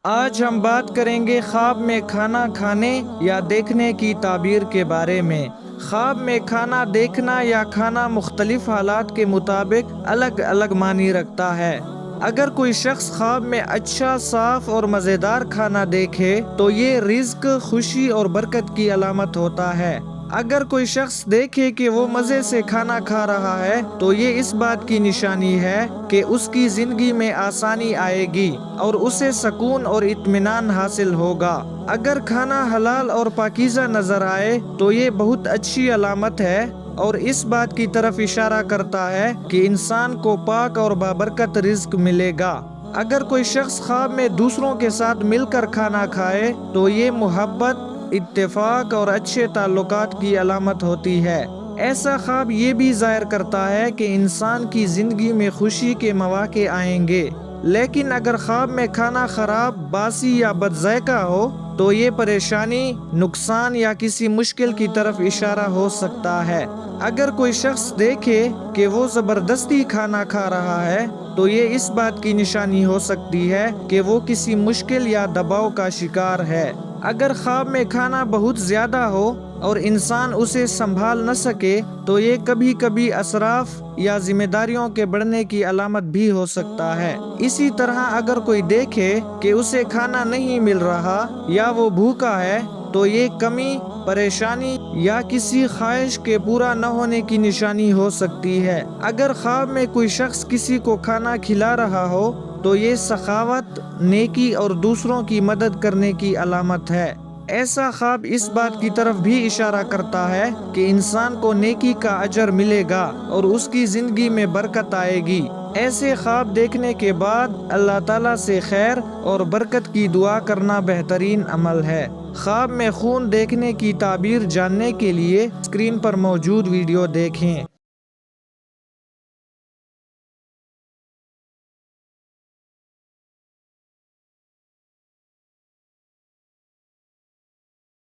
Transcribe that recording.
آج ہم بات کریں گے خواب میں کھانا کھانے یا دیکھنے کی تعبیر کے بارے میں۔ خواب میں کھانا دیکھنا یا کھانا مختلف حالات کے مطابق الگ الگ معنی رکھتا ہے۔ اگر کوئی شخص خواب میں اچھا، صاف اور مزیدار کھانا دیکھے تو یہ رزق، خوشی اور برکت کی علامت ہوتا ہے۔ اگر کوئی شخص دیکھے کہ وہ مزے سے کھانا کھا رہا ہے تو یہ اس بات کی نشانی ہے کہ اس کی زندگی میں آسانی آئے گی اور اسے سکون اور اطمینان حاصل ہوگا۔ اگر کھانا حلال اور پاکیزہ نظر آئے تو یہ بہت اچھی علامت ہے اور اس بات کی طرف اشارہ کرتا ہے کہ انسان کو پاک اور بابرکت رزق ملے گا۔ اگر کوئی شخص خواب میں دوسروں کے ساتھ مل کر کھانا کھائے تو یہ محبت، اتفاق اور اچھے تعلقات کی علامت ہوتی ہے۔ ایسا خواب یہ بھی ظاہر کرتا ہے کہ انسان کی زندگی میں خوشی کے مواقع آئیں گے۔ لیکن اگر خواب میں کھانا خراب، باسی یا بد ذائقہ ہو تو یہ پریشانی، نقصان یا کسی مشکل کی طرف اشارہ ہو سکتا ہے۔ اگر کوئی شخص دیکھے کہ وہ زبردستی کھانا کھا رہا ہے تو یہ اس بات کی نشانی ہو سکتی ہے کہ وہ کسی مشکل یا دباؤ کا شکار ہے۔ اگر خواب میں کھانا بہت زیادہ ہو اور انسان اسے سنبھال نہ سکے تو یہ کبھی کبھی اسراف یا ذمہ داریوں کے بڑھنے کی علامت بھی ہو سکتا ہے۔ اسی طرح اگر کوئی دیکھے کہ اسے کھانا نہیں مل رہا یا وہ بھوکا ہے تو یہ کمی، پریشانی یا کسی خواہش کے پورا نہ ہونے کی نشانی ہو سکتی ہے۔ اگر خواب میں کوئی شخص کسی کو کھانا کھلا رہا ہو تو یہ سخاوت، نیکی اور دوسروں کی مدد کرنے کی علامت ہے۔ ایسا خواب اس بات کی طرف بھی اشارہ کرتا ہے کہ انسان کو نیکی کا اجر ملے گا اور اس کی زندگی میں برکت آئے گی۔ ایسے خواب دیکھنے کے بعد اللہ تعالیٰ سے خیر اور برکت کی دعا کرنا بہترین عمل ہے۔ خواب میں خون دیکھنے کی تعبیر جاننے کے لیے اسکرین پر موجود ویڈیو دیکھیں۔